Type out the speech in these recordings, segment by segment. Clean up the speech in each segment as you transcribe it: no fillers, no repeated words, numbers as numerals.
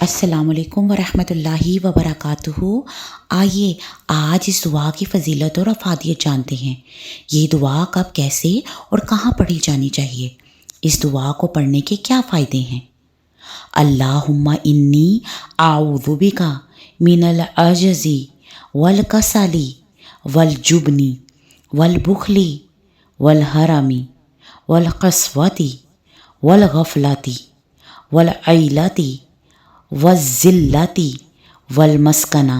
السلام علیکم ورحمۃ اللہ وبرکاتہ۔ آئیے آج اس دعا کی فضیلت اور افادیت جانتے ہیں۔ یہ دعا کب، کیسے اور کہاں پڑھی جانی چاہیے؟ اس دعا کو پڑھنے کے کیا فائدے ہیں؟ اللہم انی اعوذ بک من العجز والکسل والجبن والبخل والحرم والقسوۃ والغفلۃ والعیلۃ والذلۃ والمسکنہ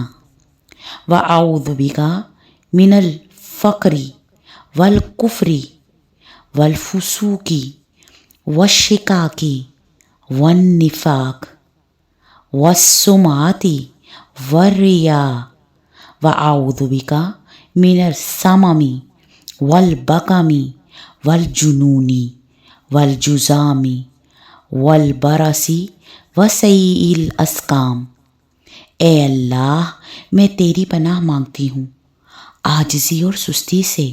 واعوذ بک من الفقر والکفر والفسوق والشقاق والنفاق والسمعۃ والریاء واعوذ بک من السمم والبکم والجنون والجذام والبرص وسیء الاسقام۔ اے اللہ، میں تیری پناہ مانگتی ہوں عاجزی اور سستی سے،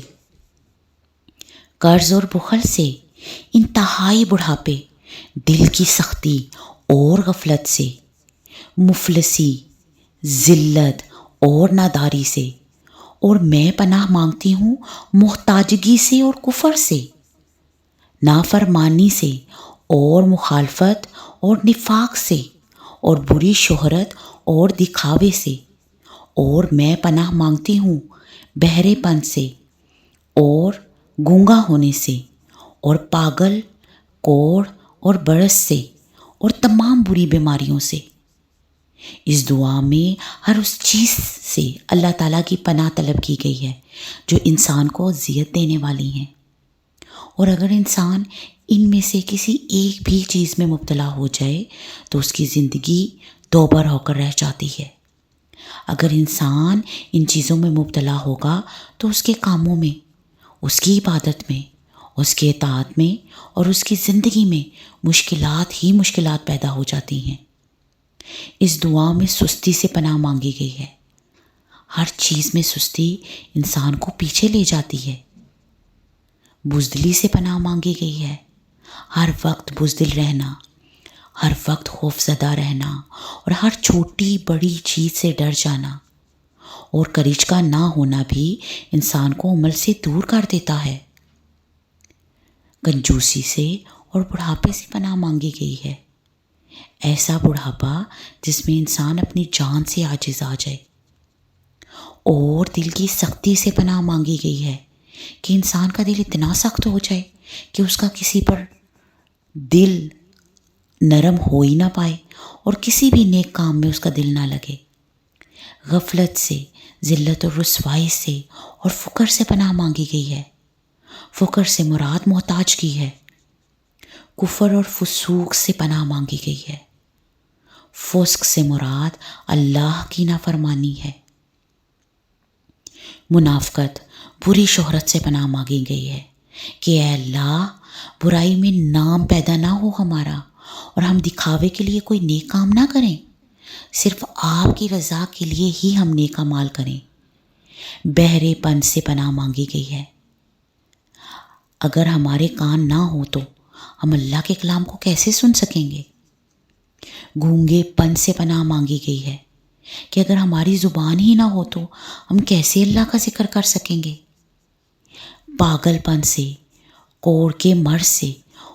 قرض اور بخل سے، انتہائی بڑھاپے، دل کی سختی اور غفلت سے، مفلسی، ذلت اور ناداری سے، اور میں پناہ مانگتی ہوں محتاجگی سے اور کفر سے، نافرمانی سے اور مخالفت اور نفاق سے، اور بری شہرت اور دکھاوے سے، اور میں پناہ مانگتی ہوں بہرے پن سے اور گونگا ہونے سے، اور پاگل، کوڑھ اور برس سے، اور تمام بری بیماریوں سے۔ اس دعا میں ہر اس چیز سے اللہ تعالیٰ کی پناہ طلب کی گئی ہے جو انسان کو اذیت دینے والی ہیں، اور اگر انسان ان میں سے کسی ایک بھی چیز میں مبتلا ہو جائے تو اس کی زندگی دوبر ہو کر رہ جاتی ہے۔ اگر انسان ان چیزوں میں مبتلا ہوگا تو اس کے کاموں میں، اس کی عبادت میں، اس کے اطاعت میں اور اس کی زندگی میں مشکلات ہی مشکلات پیدا ہو جاتی ہیں۔ اس دعا میں سستی سے پناہ مانگی گئی ہے۔ ہر چیز میں سستی انسان کو پیچھے لے جاتی ہے۔ بزدلی سے پناہ مانگی گئی ہے۔ ہر وقت بزدل رہنا، ہر وقت خوف زدہ رہنا، اور ہر چھوٹی بڑی چیز سے ڈر جانا اور کرج کا نہ ہونا بھی انسان کو عمل سے دور کر دیتا ہے۔ کنجوسی سے اور بڑھاپے سے پناہ مانگی گئی ہے۔ ایسا بڑھاپا جس میں انسان اپنی جان سے عاجز آ جائے، اور دل کی سختی سے پناہ مانگی گئی ہے کہ انسان کا دل اتنا سخت ہو جائے کہ اس کا کسی پر دل نرم ہو ہی نہ پائے اور کسی بھی نیک کام میں اس کا دل نہ لگے۔ غفلت سے، ذلت اور رسوائی سے اور فقر سے پناہ مانگی گئی ہے۔ فقر سے مراد محتاج کی ہے۔ کفر اور فسوق سے پناہ مانگی گئی ہے۔ فسق سے مراد اللہ کی نافرمانی ہے۔ منافقت، بری شہرت سے پناہ مانگی گئی ہے کہ اے اللہ، برائی میں نام پیدا نہ ہو ہمارا، اور ہم دکھاوے کے لیے کوئی نیک کام نہ کریں، صرف آپ کی رضا کے لیے ہی ہم نیک اعمال کریں۔ بہرے پن سے پناہ مانگی گئی ہے۔ اگر ہمارے کان نہ ہو تو ہم اللہ کے کلام کو کیسے سن سکیں گے؟ گونگے پن سے پناہ مانگی گئی ہے کہ اگر ہماری زبان ہی نہ ہو تو ہم کیسے اللہ کا ذکر کر سکیں گے؟ پاگل پن سے، کوڑھ کے مرض سے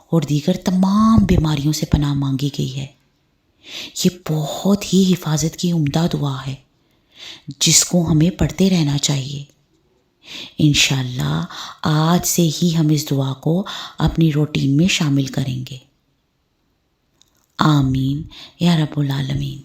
اور دیگر تمام بیماریوں سے پناہ مانگی گئی ہے۔ یہ بہت ہی حفاظت کی عمدہ دعا ہے جس کو ہمیں پڑھتے رہنا چاہیے۔ انشاءاللہ آج سے ہی ہم اس دعا کو اپنی روٹین میں شامل کریں گے۔ آمین یا رب العالمین۔